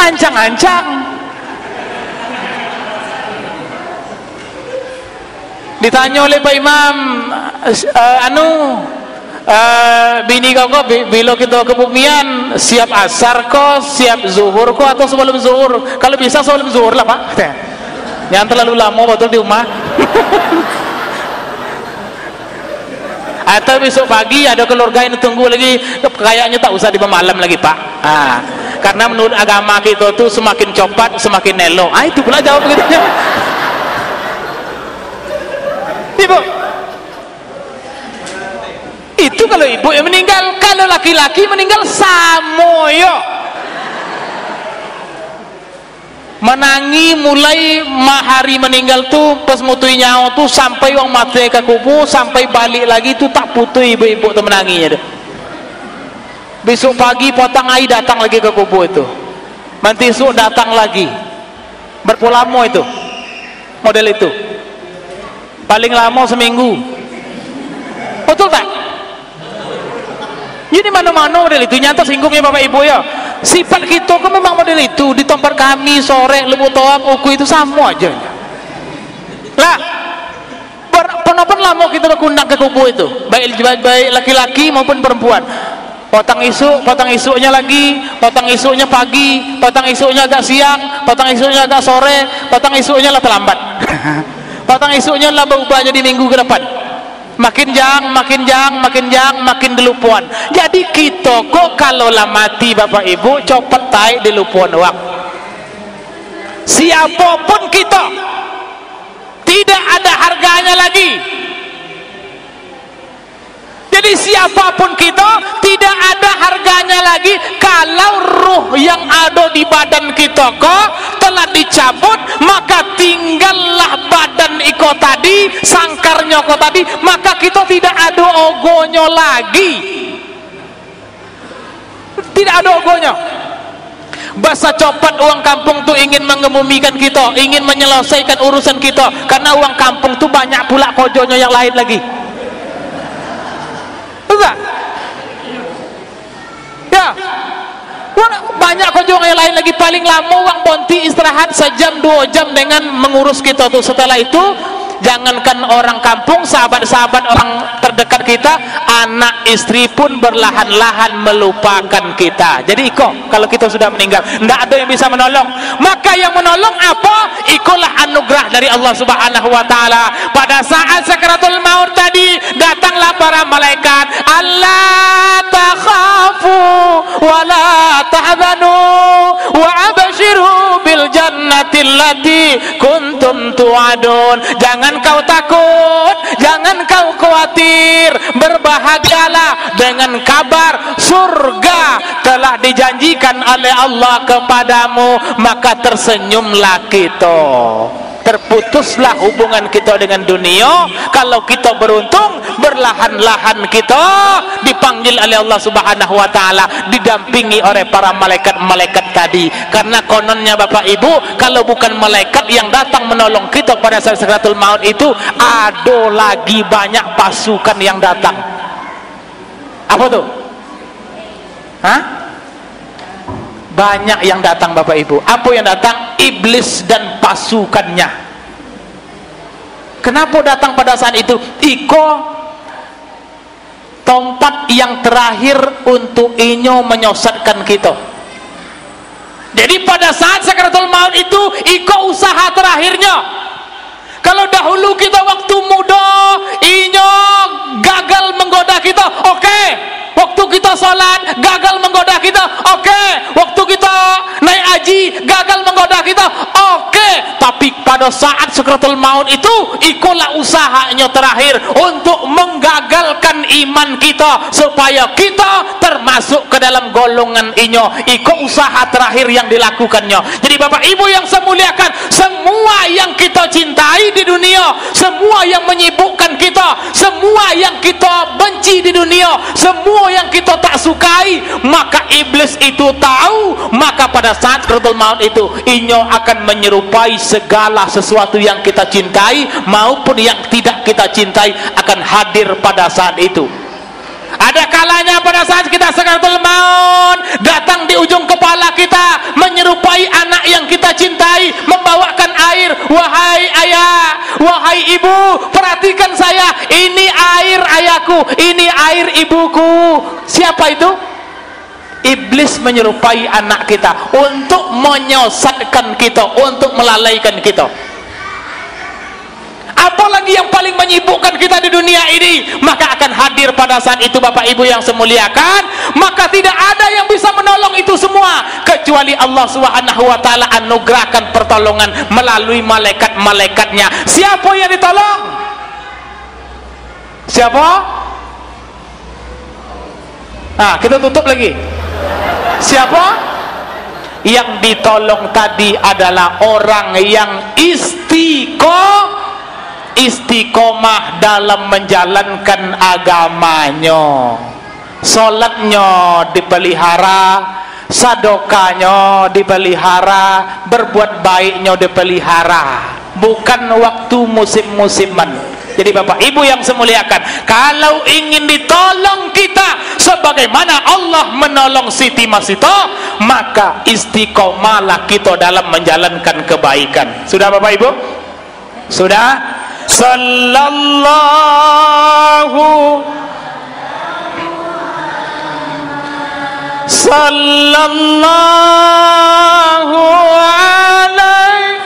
Ancang-ancang. Ditanya oleh Pak Imam, bini kau bila kita ke Bumian siap asar kau, siap zuhur kau, atau sebelum zuhur? Kalau bisa sebelum zuhur lah Pak. Yang terlalu lama betul di rumah. Atau besok pagi ada keluarga yang tunggu lagi, kayaknya tak usah di malam lagi Pak. Karena menurut agama kita tuh semakin cepat semakin nelo. Itu pula jawab begitu. Ibu, itu kalau ibu yang meninggal. Kalau laki-laki meninggal samoyo, menangi mulai hari meninggal tuh pas mutui nyawa tuh sampai wong mati ke kubur, sampai balik lagi tuh tak putus ibu-ibu tuh menanginya tuh. Besok pagi potong air datang lagi ke kubur itu, nanti esok datang lagi, berapa lama itu model itu? Paling lama seminggu, betul tak? Jadi mana-mana model itu. Nyata singgungnya Bapak Ibu ya, sifat kita kan memang model itu. Di tempat kami sore lebu toang uku itu sama aja lah. Penapa lama kita berkundang ke kubur itu, baik laki-laki maupun perempuan. Potong isuknya lagi, potong isuknya pagi, potong isuknya agak siang, potong isuknya agak sore, potong isuknya lah terlambat. Potong isuknya lah berubah jadi minggu ke depan. Makin dilupuan. Jadi kita kok kalau lah mati Bapak Ibu copot tai dilupuan wak. Siapapun kita tidak ada harganya lagi. Jadi siapapun kita tidak ada harganya lagi kalau ruh yang ada di badan kita kok telah dicabut, maka tinggallah badan iko tadi, sangkarnya kok tadi, maka kita tidak ada ogonya lagi. Tidak ada ogonya. Bahasa copat uang kampung tuh ingin mengemumikan kita, ingin menyelesaikan urusan kita, karena uang kampung tuh banyak pula kojonya yang lain lagi. Enggak? Ya, banyak kojong yang lain lagi. Paling lama uang bonti istirahat sejam 2 jam dengan mengurus kita tuh. Setelah itu jangankan orang kampung, sahabat-sahabat orang terdekat kita, anak istri pun berlahan-lahan melupakan kita. Jadi kalau kita sudah meninggal tidak ada yang bisa menolong. Maka yang menolong apa? Ikulah anugerah dari Allah Subhanahu wa taala. Pada saat sakaratul maut tadi datanglah para malaikat, alla takhafu wa la tahzanu wa abshiru bil jannati allati kuntum tu'adun. Jangan kau takut, jangan kau khawatir, berbahagialah dengan kabar surga telah dijanjikan oleh Allah kepadamu. Maka tersenyumlah kita, terputuslah hubungan kita dengan dunia. Kalau kita beruntung, berlahan-lahan kita dipanggil oleh Allah Subhanahu wa taala, didampingi oleh para malaikat-malaikat tadi. Karena kononnya Bapak Ibu, kalau bukan malaikat yang datang menolong kita pada saat sakaratul maut itu, ada lagi banyak pasukan yang datang. Apa tuh? Banyak yang datang Bapak Ibu. Apa yang datang? Iblis dan pasukannya. Kenapa datang pada saat itu? Tempat yang terakhir untuk inyo menyesatkan kita. Jadi pada saat sakaratul maut itu usaha terakhirnya. Kalau dahulu kita waktu muda inyo gagal menggoda kita, oke. Waktu kita sholat gagal menggoda kita, oke. Waktu kita naik haji gagal menggoda kita, oke. Oke, tapi pada saat sakratul maut itu ikulah usahanya terakhir untuk menggagalkan iman kita supaya kita termasuk ke dalam golongan inyo. Iku usaha terakhir yang dilakukannya. Jadi Bapak Ibu yang saya muliakan, semua yang kita cintai di dunia, semua yang menyibukkan kita, semua yang kita benci di dunia, semua yang kita tak sukai, maka iblis itu tahu. Maka pada saat sakratul maut itu inyo akan menyerupai segala sesuatu yang kita cintai maupun yang tidak kita cintai akan hadir pada saat itu. Ada kalanya pada saat kita sakratul maut datang di ujung kepala kita menyerupai anak yang kita cintai, membawakan air. Wahai ayah, wahai ibu, perhatikan saya, ini air ayahku, ini air ibuku. Siapa itu? Iblis menyerupai anak kita untuk menyesatkan kita, untuk melalaikan kita. Apalagi yang paling menyibukkan kita di dunia ini, maka akan hadir pada saat itu Bapak Ibu yang semuliakan. Maka tidak ada yang bisa menolong itu semua kecuali Allah Subhanahu wa taala anugerahkan pertolongan melalui malaikat-malaikatnya. Siapa yang ditolong? Siapa? Nah, kita tutup lagi. Siapa? Yang ditolong tadi adalah orang yang istiqomah dalam menjalankan agamanya. Salatnya dipelihara, sedekahnya dipelihara, berbuat baiknya dipelihara, bukan waktu musim-musiman. Jadi Bapak Ibu yang semuliakan, kalau ingin ditolong kita sebagaimana Allah menolong Siti Masito, maka istiqomahlah kita dalam menjalankan kebaikan. Sudah Bapak Ibu? Sudah? Sallallahu alaihi.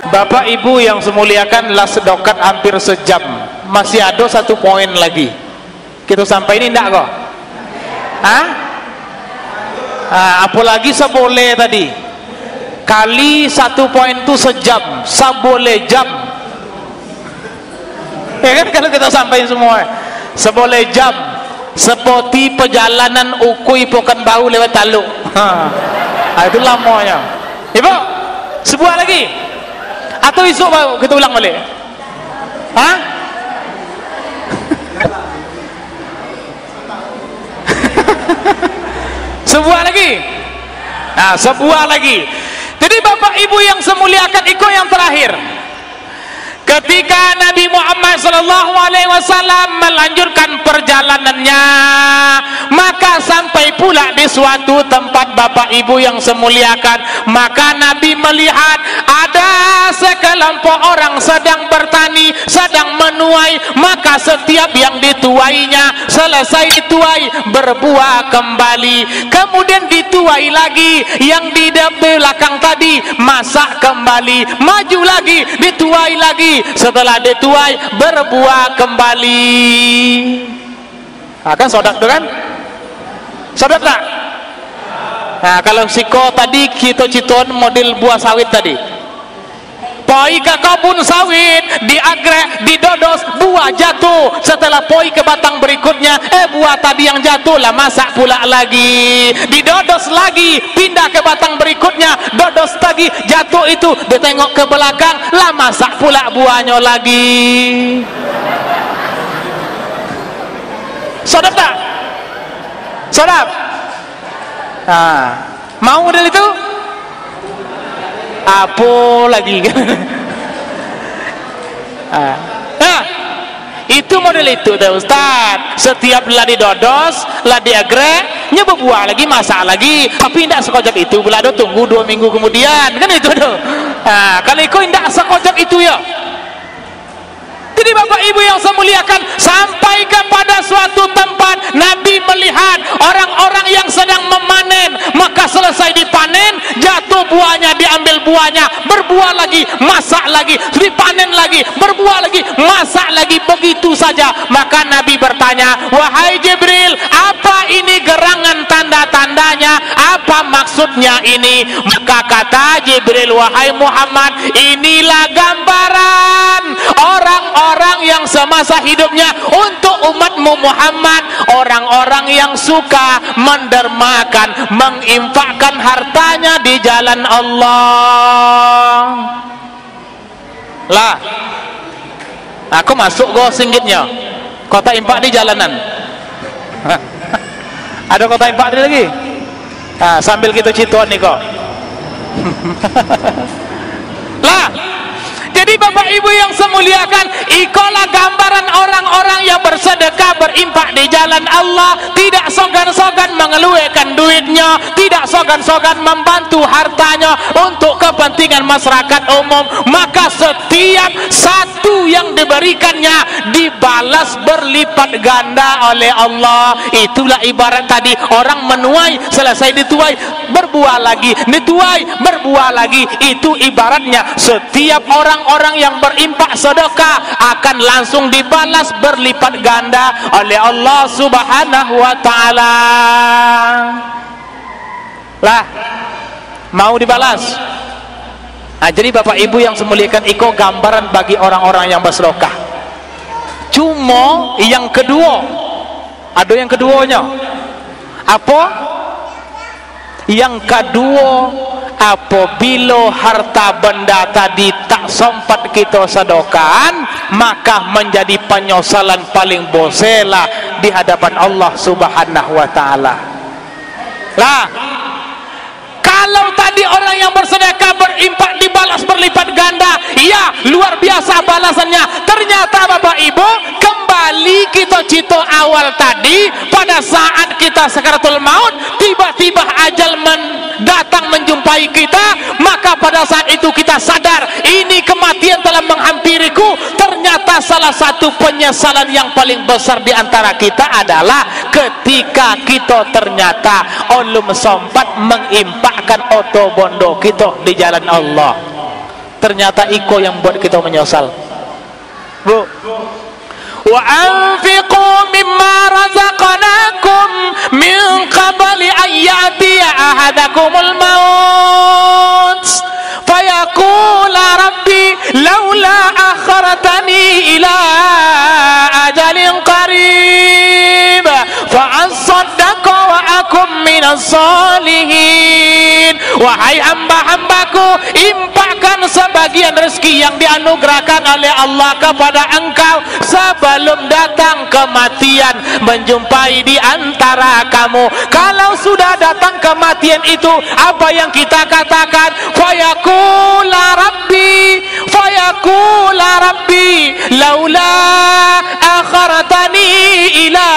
Bapak Ibu yang semuliakan, lah sedokat hampir sejam, masih ada 1 poin lagi. Kita sampai ini enggak kok? Hah? Apalagi seboleh tadi kali 1 poin itu sejam, seboleh jam, ya kan? Kalau kita sampai semua seboleh jam, seperti perjalanan ukui pokan bau lewat taluk. Itu lamanya. Ibu, sebuah lagi atau esok baru kita ulang balik? Hah? Sebuah lagi? Nah, sebuah lagi. Jadi Bapak Ibu yang semuliakan, itu yang terakhir. Ketika Nabi Muhammad SAW melanjutkan perjalanannya, maka sampai pula di suatu tempat Bapak Ibu yang semuliakan, maka Nabi melihat ada sekelompok orang sedang bertani, sedang menuai. Maka setiap yang dituainya selesai dituai, berbuah kembali, kemudian dituai lagi. Yang di belakang tadi masak kembali, maju lagi, dituai lagi. Setelah dituai, berbuah kembali. Kan sodak tuh kan? Sodak tak? Nah, kalau siko tadi kita citon model buah sawit tadi, poi ke kebun sawit, diagrek, didodos, buah jatuh. Setelah poi ke batang berikutnya, buah tadi yang jatuh lah masak pula lagi, didodos lagi, pindah ke batang berikutnya, dodos lagi, jatuh itu, ditengok ke belakang lah masak pula buahnya lagi. Sodap tak? Sodap? Nah, mau model itu? Apa lagi? Nah, itu model itu deh Ustaz. Setiap lah didodos, lah diagrek, nyoba buah lagi, masak lagi. Tapi tidak sekojap itu, belado tunggu 2 minggu kemudian, kan itu tuh. Nah, kalau itu tidak sekojap itu ya. Jadi Bapak Ibu yang saya muliakan, sampai kepada suatu tempat Nabi melihat orang-orang yang sedang memanen, maka selesai dipanen, jatuh buahnya, diambil buahnya, berbuah lagi, masak lagi, dipanen lagi, berbuah lagi, masak lagi, begitu saja. Maka Nabi bertanya, wahai Jibril, apa ini gerangan tanda-tandanya? Apa maksud maksudnya ini. Maka kata Jibril, wahai Muhammad, inilah gambaran orang-orang yang semasa hidupnya untuk umatmu Muhammad, orang-orang yang suka mendermakan, menginfakkan hartanya di jalan Allah. Lah, aku masuk go singgitnya kota infak di jalanan. Ada kota infak lagi. Nah, sambil kita cituan nih kok. Lah, jadi Bapak Ibu yang saya muliakan, ikolah gambaran orang-orang yang bersedekah, berinfak di jalan Allah, tidak sogan-sogan mengeluarkan duitnya, tidak sogan-sogan membantu hartanya untuk kepentingan masyarakat umum. Maka setiap satu yang diberikannya dibalas berlipat ganda oleh Allah. Itulah ibarat tadi orang menuai, selesai dituai berbuah lagi, dituai berbuah lagi. Itu ibaratnya setiap orang-orang yang berinfak sedekah akan langsung dibalas berlipat ganda oleh Allah Subhanahu wa taala. Lah, mau dibalas. Nah, jadi Bapak Ibu yang semuliakan, iko gambaran bagi orang-orang yang bersedekah. Cuma yang kedua, ada yang keduanya. Apa? Yang kedua, apabila harta benda tadi tak sempat kita sedekahkan, maka menjadi penyesalan paling bosela di hadapan Allah Subhanahu wa taala. Lah, kalau tadi orang yang bersedekah, berinfak dibalas berlipat ganda, ya luar biasa balasannya. Ternyata Bapak Ibu, kembali kita cito awal tadi, pada saat kita sakaratul maut, tiba-tiba ajal datang menjumpai kita, maka pada saat itu kita sadar ini kematian telah menghampiriku. Ternyata salah satu penyesalan yang paling besar di antara kita adalah ketika kita ternyata belum sempat mengimpakkan oto bondo kita di jalan Allah. Ternyata iko yang buat kita menyesal. Bu, wa anfiqu mimma razaqnakum min qabli an ya'tiya ahadakumul maut fayaqula rabbi laula akhartani ila ajalin qarib fa asaddaqa wa akum minas salihin. Wahai hamba-hambaku, impakkan sebagian rezeki yang dianugerahkan oleh Allah kepada engkau sebelum datang kematian menjumpai di antara kamu. Kalau sudah datang kematian itu, apa yang kita katakan? Fayaqula rabbi laula akhartani ila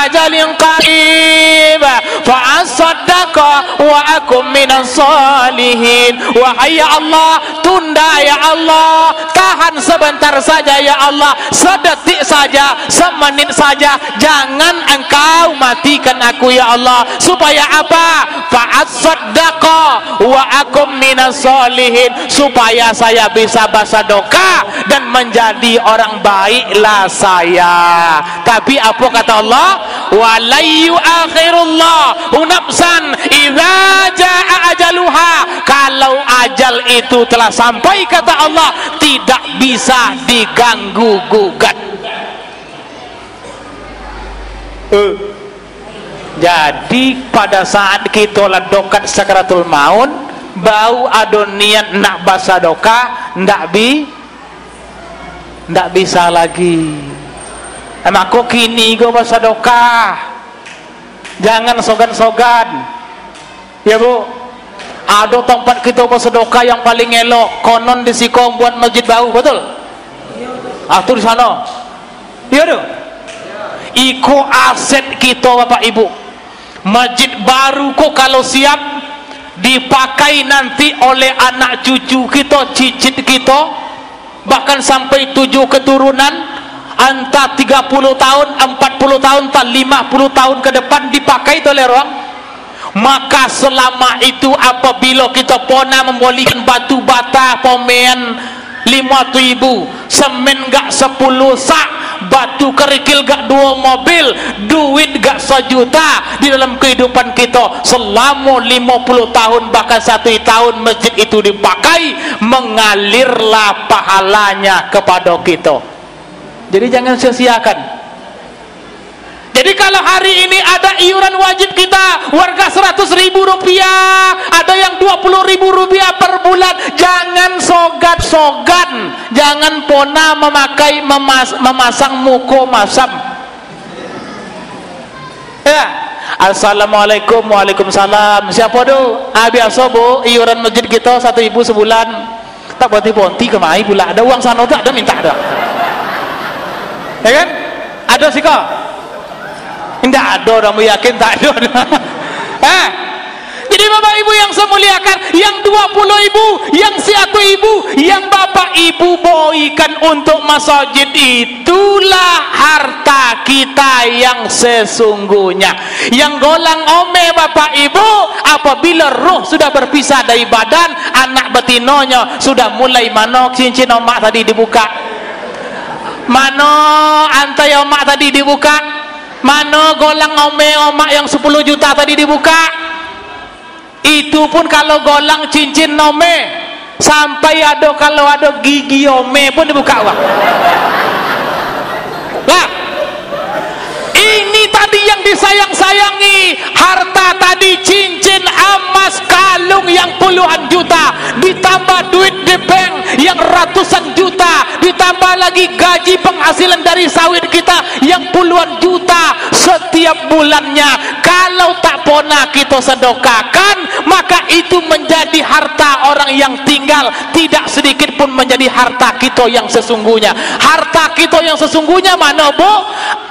ajalin qarib fa asaddaqa wa akum minas salihin. Wahai ya Allah, tunda ya Allah, tahan sebentar saja ya Allah, sedetik saja, semenit saja, jangan engkau matikan aku ya Allah. Supaya apa? Fa'at saddaqa wa akum minas salihin, supaya saya bisa bersedekah dan menjadi orang baiklah saya. Tapi apa kata Allah? Wa la yu'akhirullahu nafsan idza jaa ajaluha. Kalau ajal itu telah sampai, kata Allah, tidak bisa diganggu gugat. Jadi pada saat kita ledokat sakaratul maut, bau ada niat nak bersedekah, ndak bisa lagi. Emang kok kini gue bersedekah, jangan sogan-sogan ya Bu. Ada tempat kita bersedekah yang paling elok, konon di Sikong buat masjid baru, betul? Itu di sana. Iya dong. Iko aset kita Bapak Ibu. Masjid baru kok kalau siap dipakai nanti oleh anak cucu kita, cicit kita, bahkan sampai 7 keturunan, entah 30 tahun, 40 tahun, entah 50 tahun ke depan dipakai oleh orang. Maka selama itu apabila kita pernah membolikan batu bata pomen 5.000, semen gak 10 sak, batu kerikil gak 2 mobil, duit gak 1 juta di dalam kehidupan kita selama 50 tahun bahkan 1 tahun masjid itu dipakai, mengalirlah pahalanya kepada kita. Jadi jangan sia-siakan. Jadi kalau hari ini ada iuran wajib kita warga 100.000 rupiah, ada yang 20.000 rupiah per bulan, jangan sogat-sogan, jangan pona memakai memasang muka masam. Ya, assalamualaikum, waalaikumsalam. Siapa tu? Biasa bu, iuran masjid kita 1.000 sebulan. Tak bonti-bonti kemai pula. Ada uang sana tak ada minta ada. Ya kan? Ada sih kok. Tidak ada orang yakin, tak ada. Jadi bapak ibu yang saya muliakan, yang 20.000, yang 1.000, yang bapak ibu bawakan untuk masjid, itulah harta kita yang sesungguhnya. Yang golang ome bapak ibu, apabila roh sudah berpisah dari badan, anak betinonya sudah mulai mana cincin omak tadi dibuka, mana antai omak tadi dibuka, mana golang omak yang 10 juta tadi dibuka. Itu pun kalau golang cincin ome, sampai ada kalau ada gigi ome pun dibuka uang. Lah, ini tadi yang disayang-sayangi, harta tadi, cincin emas, kalung yang puluhan juta, ditambah duit di bank yang ratusan juta, ditambah lagi gaji penghasilan dari sawit kita yang puluhan juta setiap bulannya. Kalau tak pernah kita sedekahkan, maka itu menjadi harta orang yang tinggal, tidak sedikit pun menjadi harta kita yang sesungguhnya. Harta kita yang sesungguhnya mana bu?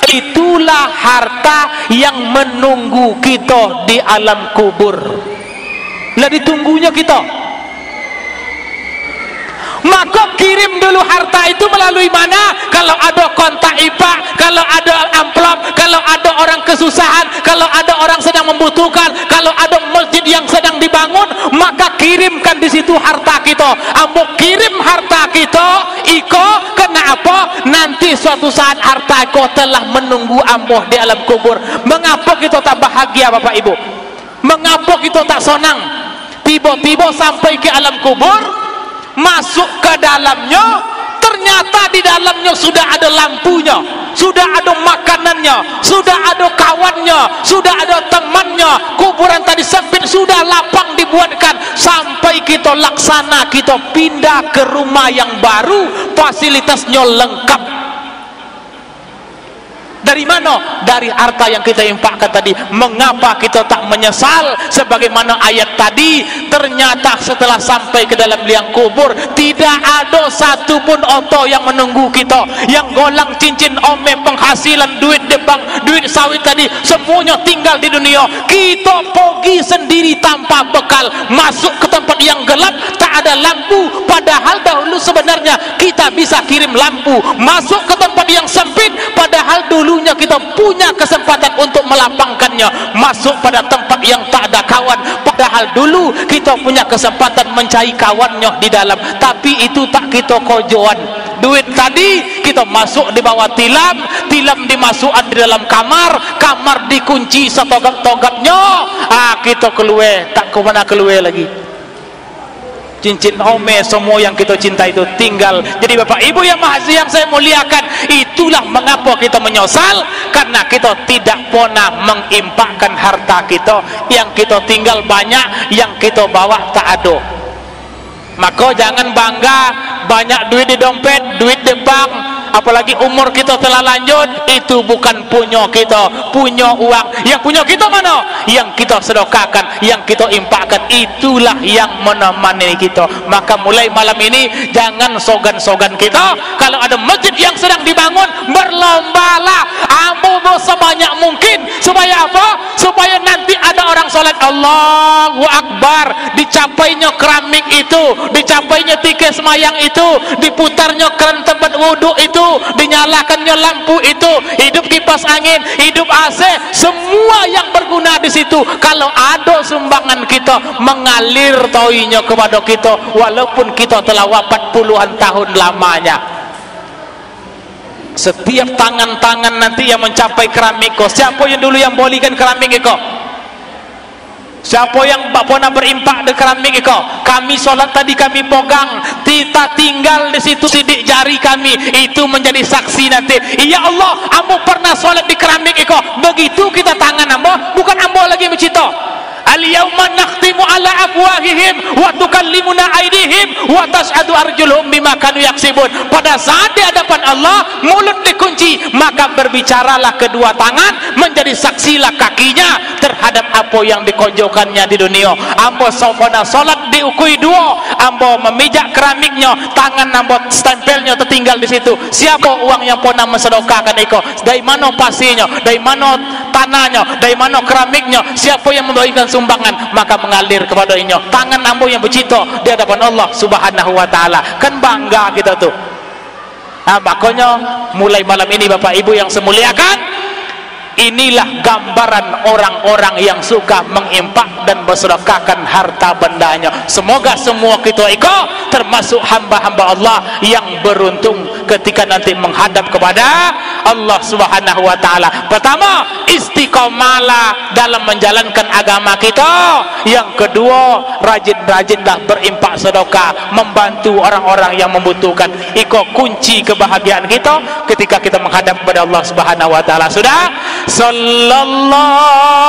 Itulah harta yang menunggu kita di alam kubur. Lah ditunggunya kita. Maka kirim dulu harta itu melalui mana? Kalau ada kontak IPA, kalau ada amplop, kalau ada orang kesusahan, kalau ada orang sedang membutuhkan, kalau ada masjid yang sedang dibangun, maka kirimkan di situ harta kita. Ambo kirim harta kita, iko kenapa? Nanti suatu saat harta iko telah menunggu ambo di alam kubur. Mengapa kita tak bahagia bapak ibu? Mengapa kita tak senang? Tiba-tiba sampai ke alam kubur, masuk ke dalamnya, ternyata di dalamnya sudah ada lampunya, sudah ada makanannya, sudah ada kawannya, sudah ada temannya. Kuburan tadi sempit, sudah lapang dibuatkan. Sampai kita laksana, kita pindah ke rumah yang baru, fasilitasnya lengkap. Dari mana? Dari harta yang kita infakkan tadi. Mengapa kita tak menyesal? Sebagaimana ayat tadi, ternyata setelah sampai ke dalam liang kubur, tidak ada satupun onto yang menunggu kita. Yang golang cincin ome, penghasilan, duit di bank, duit sawit tadi, semuanya tinggal di dunia. Kita pergi sendiri tanpa bekal, masuk ke tempat yang gelap, tak ada lampu. Padahal dahulu sebenarnya kita bisa kirim lampu. Masuk ke tempat yang sempit, padahal dulu kita punya kesempatan untuk melapangkannya. Masuk pada tempat yang tak ada kawan, padahal dulu kita punya kesempatan mencari kawannya di dalam, tapi itu tak kita kojoan. Duit tadi kita masuk di bawah tilam, tilam dimasukkan di dalam kamar, kamar dikunci setogak-togaknya. Kita keluar, tak ke mana keluar lagi. Cincin ome, semua yang kita cinta itu tinggal. Jadi bapak ibu yang saya muliakan, itulah mengapa kita menyesal, karena kita tidak pernah mengimpakkan harta kita. Yang kita tinggal banyak, yang kita bawa tak ada. Maka jangan bangga banyak duit di dompet, duit di bank, apalagi umur kita telah lanjut. Itu bukan punya kita, punya uang. Yang punya kita mana? Yang kita sedekahkan, yang kita impakkan, itulah yang menemani kita. Maka mulai malam ini jangan sogan-sogan kita. Kalau ada masjid yang sedang dibangun, berlombalah ambo sebanyak mungkin. Supaya apa? Supaya nanti ada orang sholat Allahu Akbar, dicapainya keramik itu, dicapainya tiket semayang itu, diputarnya keran tempat wudhu itu, dinyalakannya lampu itu, hidup kipas angin, hidup AC, semua yang berguna di situ. Kalau ada sumbangan kita, mengalir tauinya kepada kita, walaupun kita telah wafat puluhan tahun lamanya. Setiap tangan-tangan nanti yang mencapai keramik ko. Siapa yang dulu yang bolikan keramik ko? Siapa yang pernah berimpak di keramik ko? Kami solat tadi kami pegang, kita tinggal di situ sidik jari kami, itu menjadi saksi nanti. Ya Allah, ambo pernah solat di keramik ko. Begitu kita tangan ambo, bukan ambo lagi bercita. Al-yawma nakhtimu ala afwahihim wa tukallimuna aydihim wa tashhadu arjuluhum bima kanu yaksibun. Pada saat di hadapan Allah mulut dikunci, maka berbicaralah kedua tangan, menjadi saksilah kakinya terhadap apa yang dikonjokannya di dunia. Ambo sopona solat diukui dua, ambo memijak keramiknya, tangan ambo stempelnya tertinggal di situ. Siapa uang yang pernah mensedekahkan iko? Dari mana pasirnya? Dari mana tanahnya? Dari mana keramiknya? Siapa yang memberikan sumbangan, maka mengalir kepada inyo. Tangan ambo yang bercita di hadapan Allah Subhanahu wa taala. Kan bangga kita tuh. Nah, makanya mulai malam ini Bapak Ibu yang saya muliakan, inilah gambaran orang-orang yang suka mengimpak dan bersedekahkan harta bendanya. Semoga semua kita termasuk hamba-hamba Allah yang beruntung ketika nanti menghadap kepada Allah Subhanahu wa taala. Pertama, istiqomalah dalam menjalankan agama kita. Yang kedua, rajin-rajinlah berimpak sedekah, membantu orang-orang yang membutuhkan. Iko kunci kebahagiaan kita ketika kita menghadap kepada Allah Subhanahu wa taala. Sudah? Sallallahu